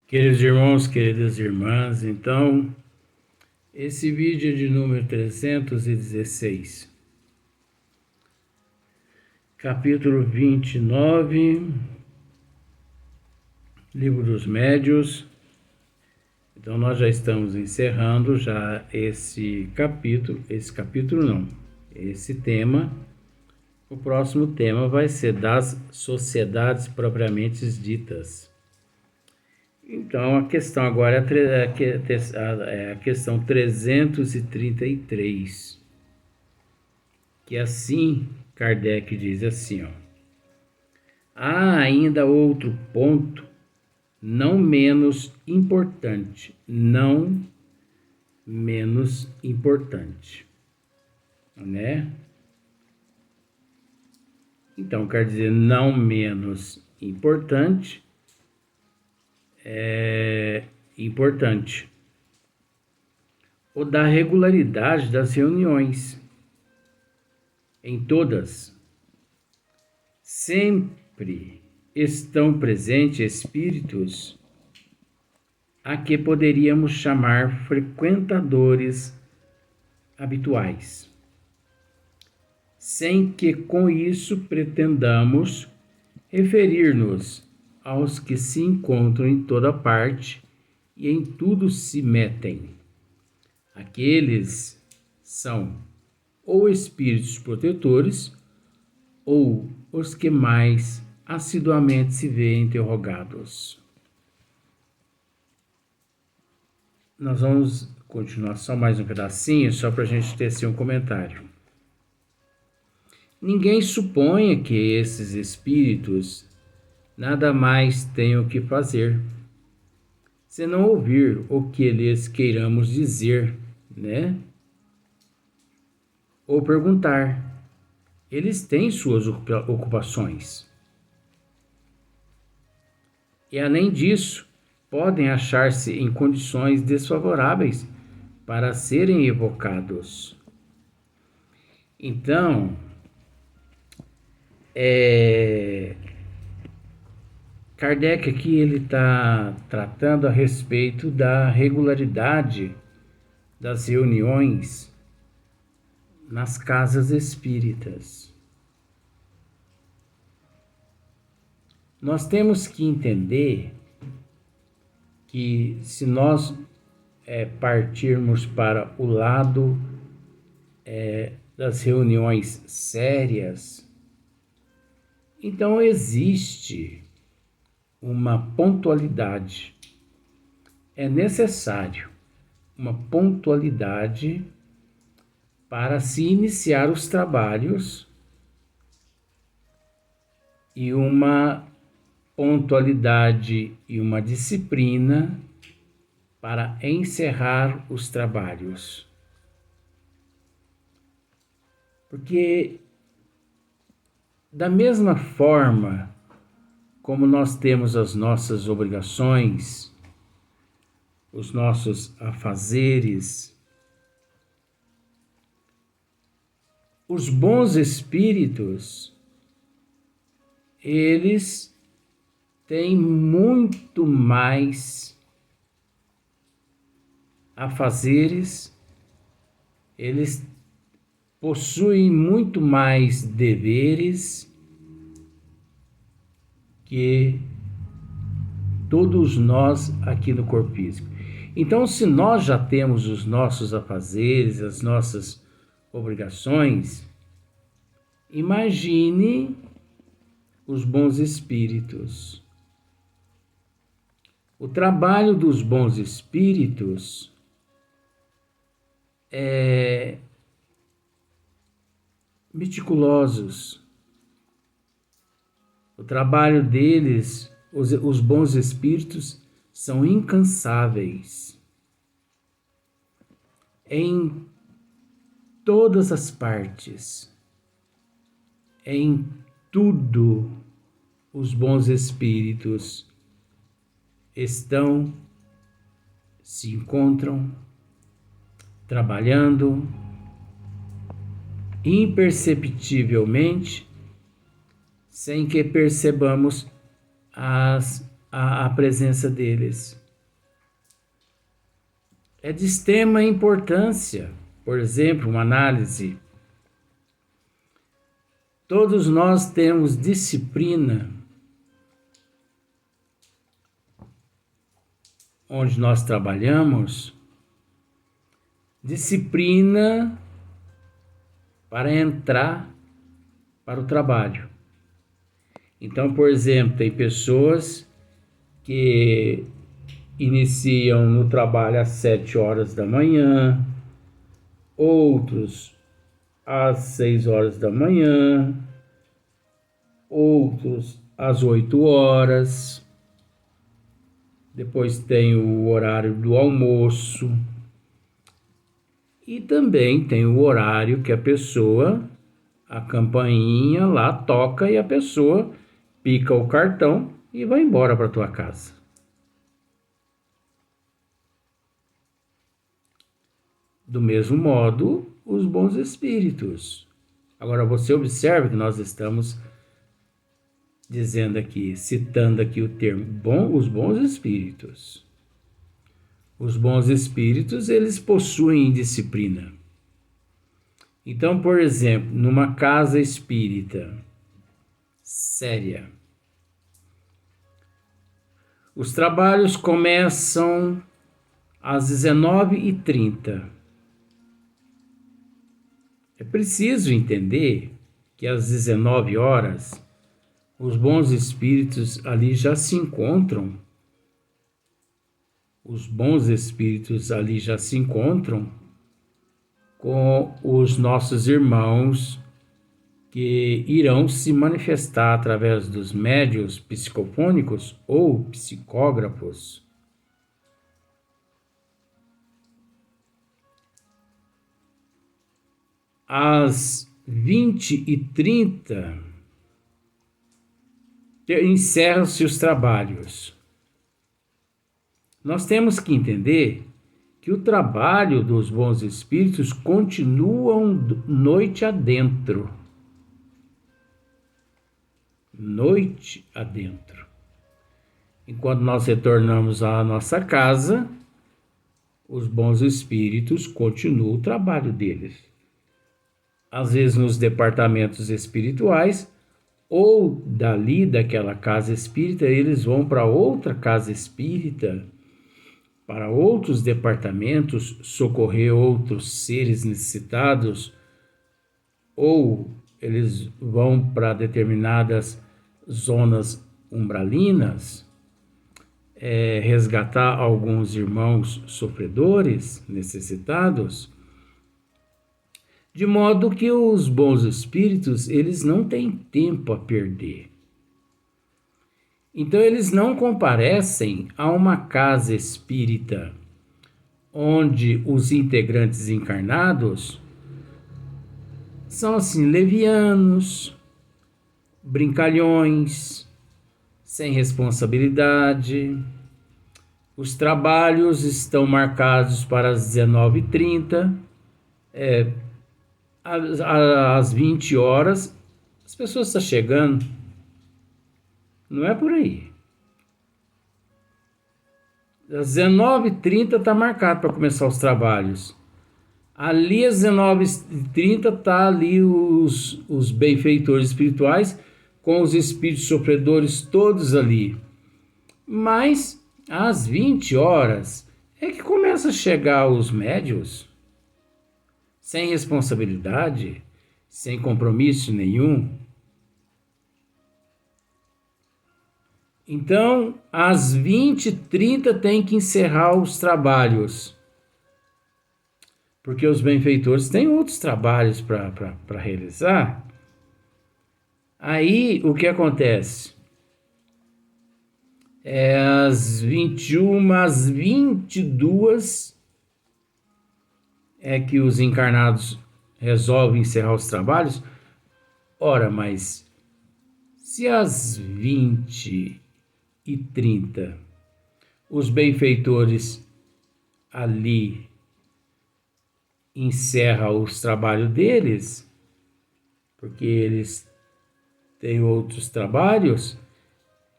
Queridos irmãos, queridas irmãs, então, esse vídeo é de número 316, capítulo 29, Livro dos Médios. Então, nós já estamos encerrando já esse tema. O próximo tema vai ser das sociedades propriamente ditas. Então, a questão agora é a questão 333, que assim Kardec diz assim, ó: há ainda outro ponto não menos importante, né? Então, quer dizer, não menos importante, é importante. O da regularidade das reuniões. Em todas, sempre estão presentes espíritos a que poderíamos chamar frequentadores habituais, sem que com isso pretendamos referir-nos aos que se encontram em toda parte e em tudo se metem. Aqueles são ou espíritos protetores ou os que mais assiduamente se veem interrogados. Nós vamos continuar só mais um pedacinho, só para a gente ter assim um comentário. Ninguém suponha que esses espíritos nada mais tenham que fazer, senão ouvir o que lhes queiramos dizer, né? Ou perguntar. Eles têm suas ocupações. E além disso, podem achar-se em condições desfavoráveis para serem evocados. Então, Kardec aqui ele está tratando a respeito da regularidade das reuniões nas casas espíritas. Nós temos que entender que se nós partirmos para o lado das reuniões sérias, então existe uma pontualidade. É necessário uma pontualidade para se iniciar os trabalhos e uma pontualidade e uma disciplina para encerrar os trabalhos. Porque da mesma forma como nós temos as nossas obrigações, os nossos afazeres, os bons espíritos, eles têm muito mais afazeres, eles possuem muito mais deveres que todos nós aqui no corpo físico. Então, se nós já temos os nossos afazeres, as nossas obrigações, imagine os bons espíritos. O trabalho dos bons espíritos é meticulosos. O trabalho deles, os bons espíritos, são incansáveis. Em todas as partes, em tudo, os bons espíritos se encontram trabalhando imperceptivelmente, sem que percebamos as a presença deles. É de extrema importância. Por exemplo, uma análise. Todos nós temos disciplina onde nós trabalhamos, disciplina para entrar para o trabalho. Então, por exemplo, tem pessoas que iniciam no trabalho às 7 horas da manhã, outros às 6 horas da manhã, outros às 8 horas. Depois tem o horário do almoço. E também tem o horário que a campainha lá toca e a pessoa pica o cartão e vai embora para tua casa. Do mesmo modo, os bons espíritos. Agora você observa que nós estamos dizendo aqui, citando aqui o termo os bons espíritos. Os bons espíritos, eles possuem disciplina. Então, por exemplo, numa casa espírita séria, os trabalhos começam às 19h30. É preciso entender que às 19 horas, os bons espíritos ali já se encontram. Os bons espíritos ali já se encontram com os nossos irmãos que irão se manifestar através dos médiuns psicofônicos ou psicógrafos. Às 20h30 encerram-se os trabalhos. Nós temos que entender que o trabalho dos bons espíritos continua noite adentro. Noite adentro. Enquanto nós retornamos à nossa casa, os bons espíritos continuam o trabalho deles. Às vezes nos departamentos espirituais, ou dali daquela casa espírita, eles vão para outra casa espírita, para outros departamentos, socorrer outros seres necessitados, ou eles vão para determinadas zonas umbralinas, resgatar alguns irmãos sofredores, necessitados, de modo que os bons espíritos, eles não têm tempo a perder. Então, eles não comparecem a uma casa espírita onde os integrantes encarnados são assim, levianos, brincalhões, sem responsabilidade. Os trabalhos estão marcados para as 19h30, às 20 horas, as pessoas estão chegando. Não é por aí. Às 19h30 está marcado para começar os trabalhos. Ali às 19h30 está ali os benfeitores espirituais com os espíritos sofredores todos ali. Mas às 20 horas é que começa a chegar os médiuns, sem responsabilidade, sem compromisso nenhum. Então, às 20h30 tem que encerrar os trabalhos, porque os benfeitores têm outros trabalhos para realizar. Aí, o que acontece? Às 21, às 22 é que os encarnados resolvem encerrar os trabalhos. Ora, mas se às 20h30 os benfeitores ali encerram os trabalhos deles, porque eles têm outros trabalhos,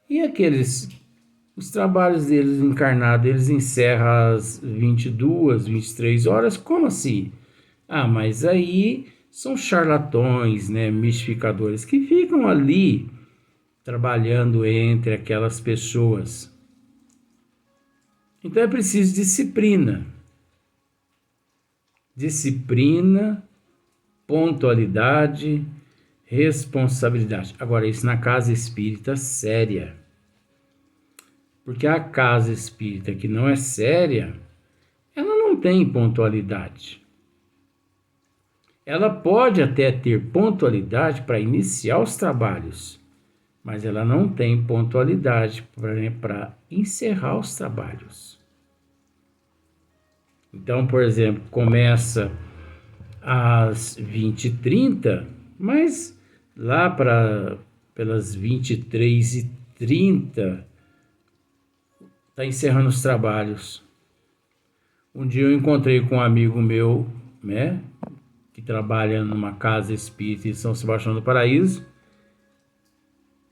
e aqueles Os trabalhos deles encarnados, eles encerram às 22, 23 horas. Como assim? Ah, mas aí são charlatões, né, mistificadores que ficam ali trabalhando entre aquelas pessoas. Então é preciso disciplina. Disciplina, pontualidade, responsabilidade. Agora, isso na casa espírita séria. Porque a casa espírita que não é séria, ela não tem pontualidade. Ela pode até ter pontualidade para iniciar os trabalhos, mas ela não tem pontualidade para encerrar os trabalhos. Então, por exemplo, começa às 20h30, mas lá pelas 23h30 está encerrando os trabalhos. Um dia eu encontrei com um amigo meu, né, que trabalha numa casa espírita em São Sebastião do Paraíso.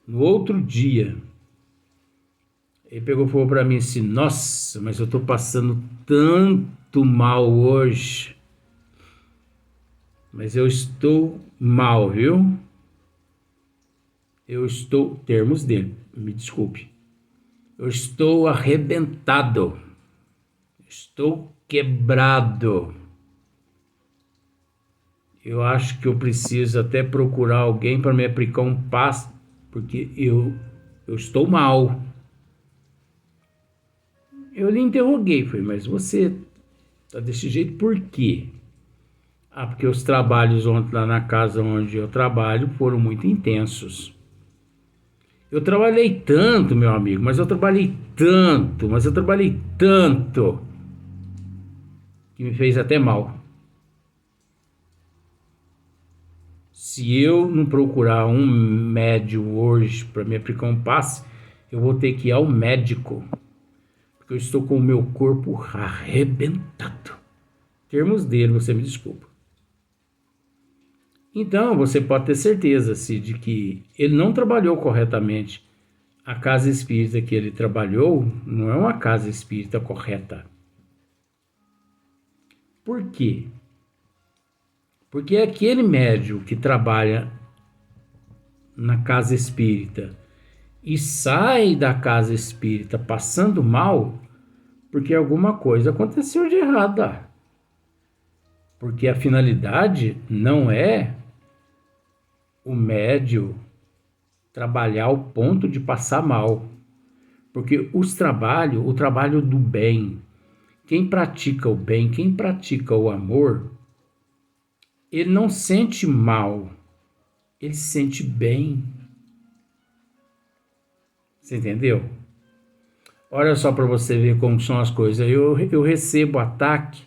No outro dia, ele pegou e falou para mim assim: nossa, mas eu estou passando tanto mal hoje. Mas eu estou mal, viu? Eu estou, termos dele, me desculpe. Eu estou arrebentado. Estou quebrado. Eu acho que eu preciso até procurar alguém para me aplicar um passe, porque eu estou mal. Eu lhe interroguei, falei, mas você tá desse jeito por quê? Ah, porque os trabalhos ontem lá na casa onde eu trabalho foram muito intensos. Eu trabalhei tanto, meu amigo, mas eu trabalhei tanto, que me fez até mal. Se eu não procurar um médium hoje para me aplicar um passe, eu vou ter que ir ao médico, porque eu estou com o meu corpo arrebentado. Termos dele, você me desculpa. Então, você pode ter certeza, Cid, de que ele não trabalhou corretamente. A casa espírita que ele trabalhou não é uma casa espírita correta. Por quê? Porque aquele médium que trabalha na casa espírita e sai da casa espírita passando mal, porque alguma coisa aconteceu de errada. Porque a finalidade não é o médium trabalhar ao ponto de passar mal. Porque o trabalho do bem, quem pratica o bem, quem pratica o amor, ele não sente mal, ele sente bem. Você entendeu? Olha só para você ver como são as coisas. Eu recebo ataque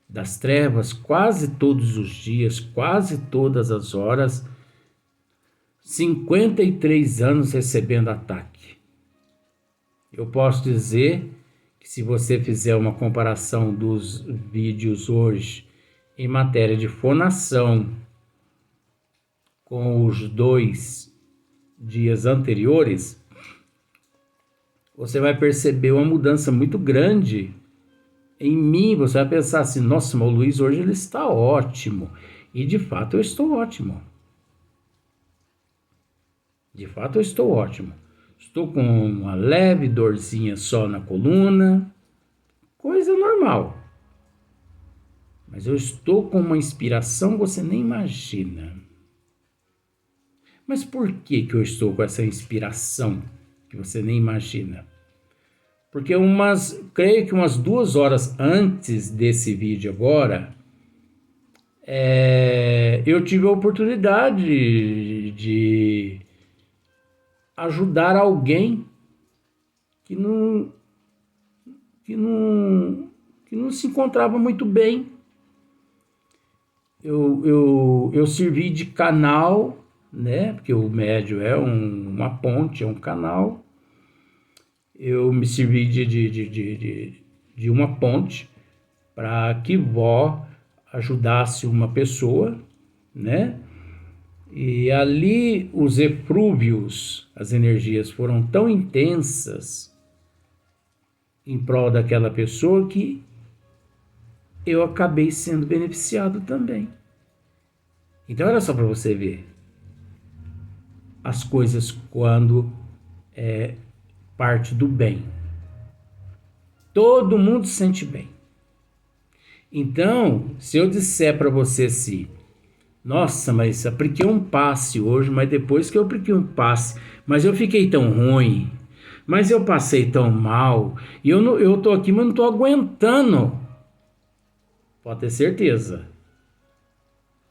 das trevas quase todos os dias, quase todas as horas. 53 anos recebendo ataque. Eu posso dizer que se você fizer uma comparação dos vídeos hoje em matéria de fonação com os 2 dias anteriores, você vai perceber uma mudança muito grande em mim. Você vai pensar assim, nossa, mas o Luiz hoje ele está ótimo. E de fato eu estou ótimo. De fato eu estou ótimo. Estou com uma leve dorzinha só na coluna, coisa normal. Mas eu estou com uma inspiração que você nem imagina. Mas por que eu estou com essa inspiração que você nem imagina? Porque creio que umas 2 horas antes desse vídeo agora, eu tive a oportunidade de ajudar alguém que não se encontrava muito bem. Eu servi de canal, né? Porque o médium é uma ponte, é um canal. Eu me servi de uma ponte para que vó ajudasse uma pessoa, né? E ali os eflúvios, as energias foram tão intensas em prol daquela pessoa que eu acabei sendo beneficiado também. Então, olha só para você ver as coisas quando parte do bem. Todo mundo se sente bem. Então, se eu disser para você assim, nossa, mas apliquei um passe hoje, mas depois que eu apliquei um passe, mas eu fiquei tão ruim, mas eu passei tão mal, e eu tô aqui, mas não tô aguentando. Pode ter certeza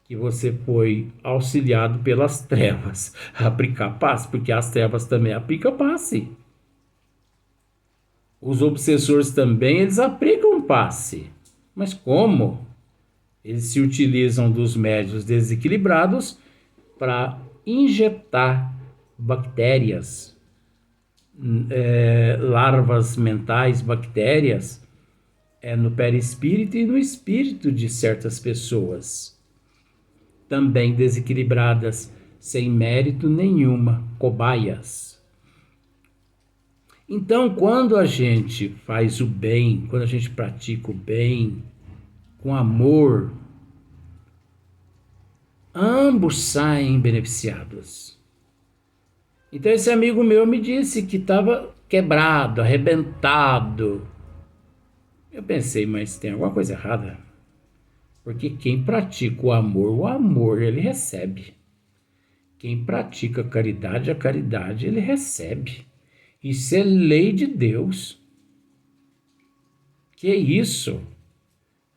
que você foi auxiliado pelas trevas a aplicar passe, porque as trevas também aplicam passe. Os obsessores também, eles aplicam passe. Mas como? Eles se utilizam dos médios desequilibrados para injetar bactérias, larvas mentais, bactérias, no perispírito e no espírito de certas pessoas, também desequilibradas, sem mérito nenhuma, cobaias. Então, quando a gente faz o bem, quando a gente pratica o bem, com amor, ambos saem beneficiados. Então esse amigo meu me disse que estava quebrado, arrebentado. Eu pensei, mas tem alguma coisa errada. Porque quem pratica o amor ele recebe. Quem pratica a caridade ele recebe. Isso é lei de Deus. Que isso?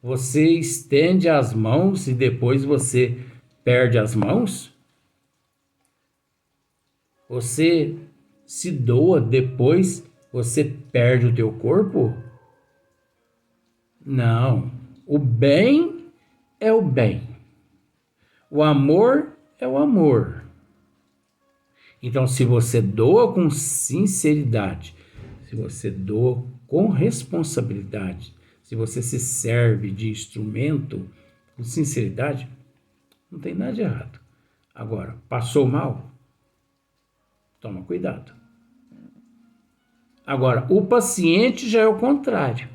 Você estende as mãos e depois você perde as mãos? Você se doa, depois você perde o teu corpo? Não. O bem é o bem. O amor é o amor. Então, se você doa com sinceridade, se você doa com responsabilidade, se você se serve de instrumento com sinceridade, não tem nada de errado. Agora, passou mal? Toma cuidado. Agora, o paciente já é o contrário.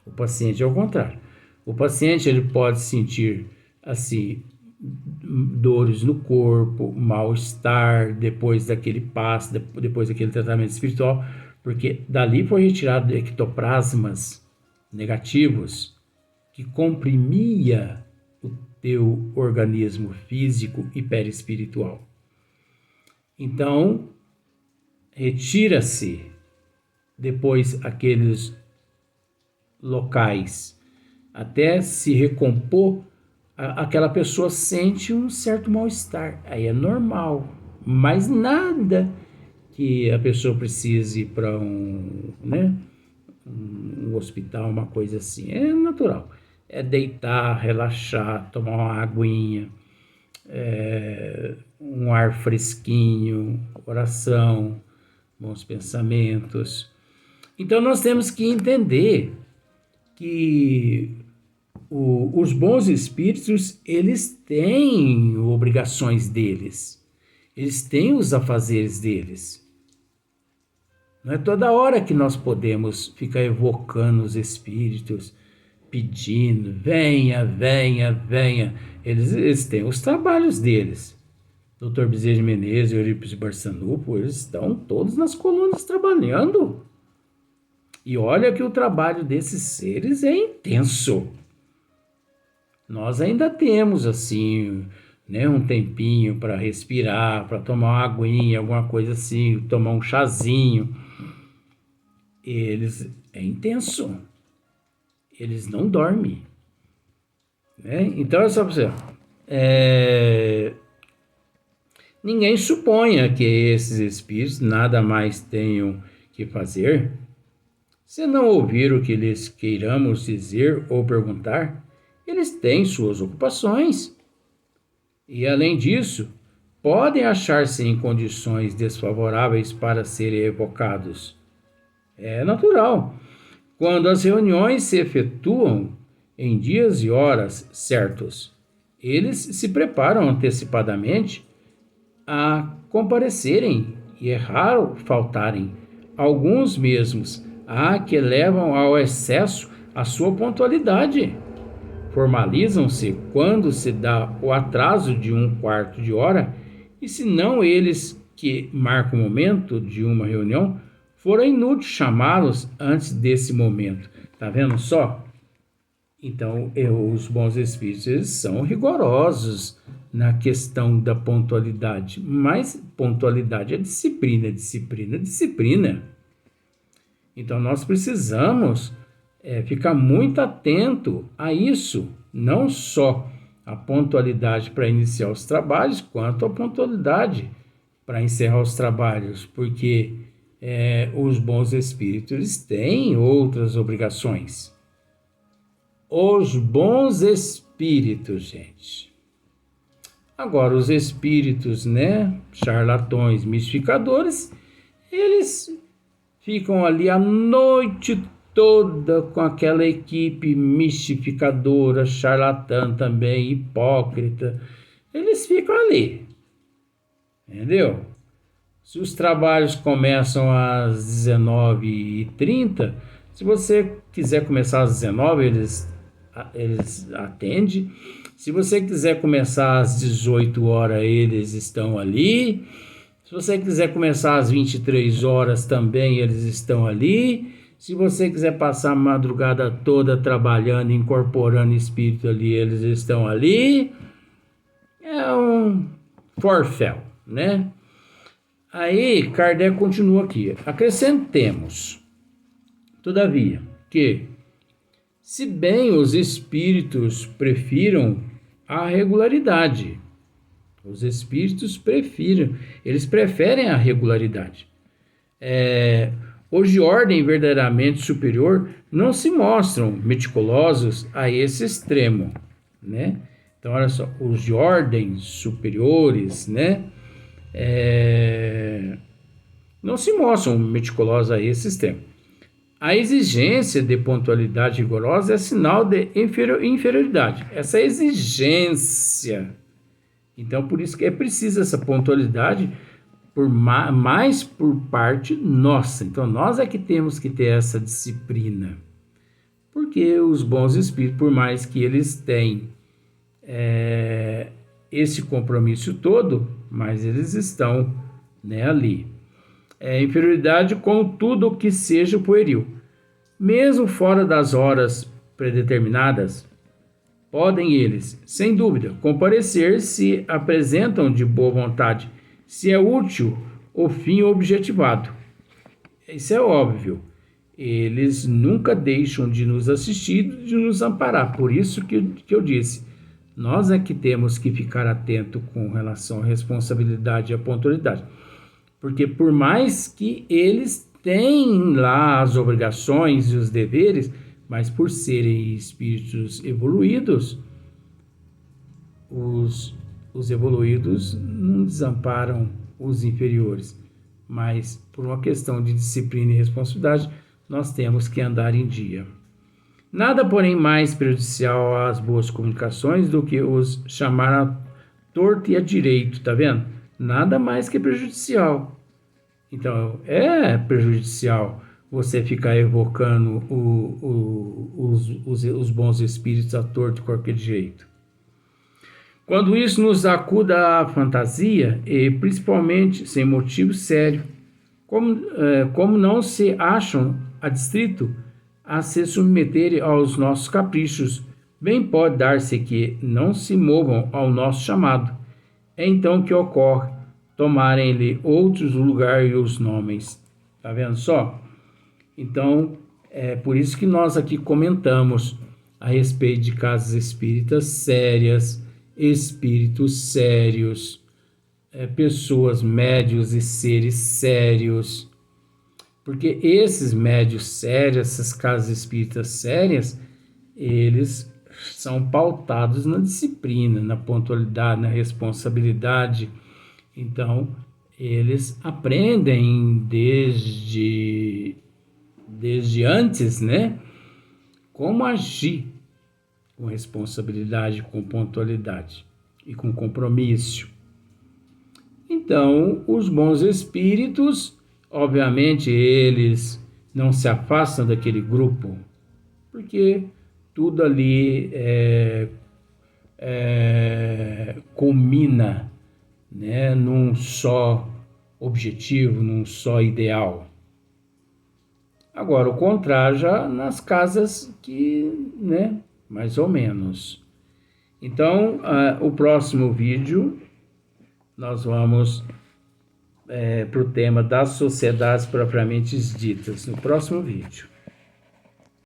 O paciente é o contrário. O paciente ele pode sentir assim dores no corpo, mal-estar depois daquele passe, depois daquele tratamento espiritual, porque dali foi retirado ectoplasmas negativos que comprimia o teu organismo físico e perispiritual. Então, retira-se depois aqueles locais até se recompor, aquela pessoa sente um certo mal-estar. Aí é normal, mas nada que a pessoa precise ir para um hospital, uma coisa assim. É natural. É deitar, relaxar, tomar uma aguinha, um ar fresquinho, oração, bons pensamentos. Então nós temos que entender que os bons espíritos, eles têm obrigações deles, eles têm os afazeres deles. Não é toda hora que nós podemos ficar evocando os espíritos, pedindo, venha, venha, venha. Eles têm os trabalhos deles. Dr. Bezerra de Menezes e Eurípides Barçanufo, eles estão todos nas colunas trabalhando. E olha que o trabalho desses seres é intenso. Nós ainda temos, assim, um tempinho para respirar, para tomar uma aguinha, alguma coisa assim, tomar um chazinho. É intenso. Eles não dormem. Então, é só para você. Ninguém suponha que esses espíritos nada mais tenham que fazer. Se não ouvir o que lhes queiramos dizer ou perguntar, eles têm suas ocupações. E, além disso, podem achar-se em condições desfavoráveis para serem evocados. É natural. Quando as reuniões se efetuam em dias e horas certos, eles se preparam antecipadamente a comparecerem e é raro faltarem. Alguns mesmos Há que levam ao excesso a sua pontualidade. Formalizam-se quando se dá o atraso de um quarto de hora, e se não eles que marcam o momento de uma reunião, fora inútil chamá-los antes desse momento. Tá vendo só? Então, os bons espíritos eles são rigorosos na questão da pontualidade, mas pontualidade é disciplina, disciplina, disciplina. Então, nós precisamos ficar muito atento a isso, não só a pontualidade para iniciar os trabalhos, quanto a pontualidade para encerrar os trabalhos, porque os bons espíritos eles têm outras obrigações. Os bons espíritos, gente. Agora, os espíritos, charlatões, mistificadores, eles ficam ali a noite toda com aquela equipe mistificadora, charlatã também, hipócrita. Eles ficam ali, entendeu? Se os trabalhos começam às 19h30, se você quiser começar às 19h, eles atendem. Se você quiser começar às 18h, eles estão ali. Se você quiser começar às 23h também, eles estão ali. Se você quiser passar a madrugada toda trabalhando, incorporando espírito ali, eles estão ali. É um forféu, né? Aí Kardec continua aqui. Acrescentemos, todavia, que se bem os espíritos prefiram a regularidade, eles preferem a regularidade. Os de ordem verdadeiramente superior não se mostram meticulosos a esse extremo, né? Então, olha só, os de ordem superiores, não se mostram meticulosos a esse extremo. A exigência de pontualidade rigorosa é sinal de inferioridade. Essa exigência. Então, por isso que é preciso essa pontualidade mais por parte nossa. Então, nós é que temos que ter essa disciplina. Porque os bons espíritos, por mais que eles tenham esse compromisso todo, mas eles estão ali. Inferioridade com tudo o que seja pueril. Mesmo fora das horas predeterminadas, podem eles, sem dúvida, comparecer se apresentam de boa vontade, se é útil o fim objetivado. Isso é óbvio. Eles nunca deixam de nos assistir, de nos amparar. Por isso que eu disse, nós é que temos que ficar atento com relação à responsabilidade e à pontualidade. Porque por mais que eles tenham lá as obrigações e os deveres, mas por serem espíritos evoluídos, os evoluídos não desamparam os inferiores. Mas por uma questão de disciplina e responsabilidade, nós temos que andar em dia. Nada, porém, mais prejudicial às boas comunicações do que os chamar a torto e a direito, tá vendo? Nada mais que prejudicial. Então, é prejudicial você ficar evocando os bons espíritos a torto de qualquer jeito. Quando isso nos acuda à fantasia, e principalmente sem motivo sério, como não se acham adstrito a se submeterem aos nossos caprichos, bem pode dar-se que não se movam ao nosso chamado. É então que ocorre tomarem-lhe outros o lugar e os nomes. Tá vendo só? Então, é por isso que nós aqui comentamos a respeito de casas espíritas sérias, espíritos sérios, pessoas médios e seres sérios. Porque esses médios sérios, essas casas espíritas sérias, eles são pautados na disciplina, na pontualidade, na responsabilidade. Então, eles aprendem desde antes, como agir com responsabilidade, com pontualidade e com compromisso. Então, os bons espíritos, obviamente, eles não se afastam daquele grupo, porque tudo ali culmina, né, num só objetivo, num só ideal. Agora, o contrário já nas casas que, né, mais ou menos. Então, o próximo vídeo, nós vamos para o tema das sociedades propriamente ditas, no próximo vídeo.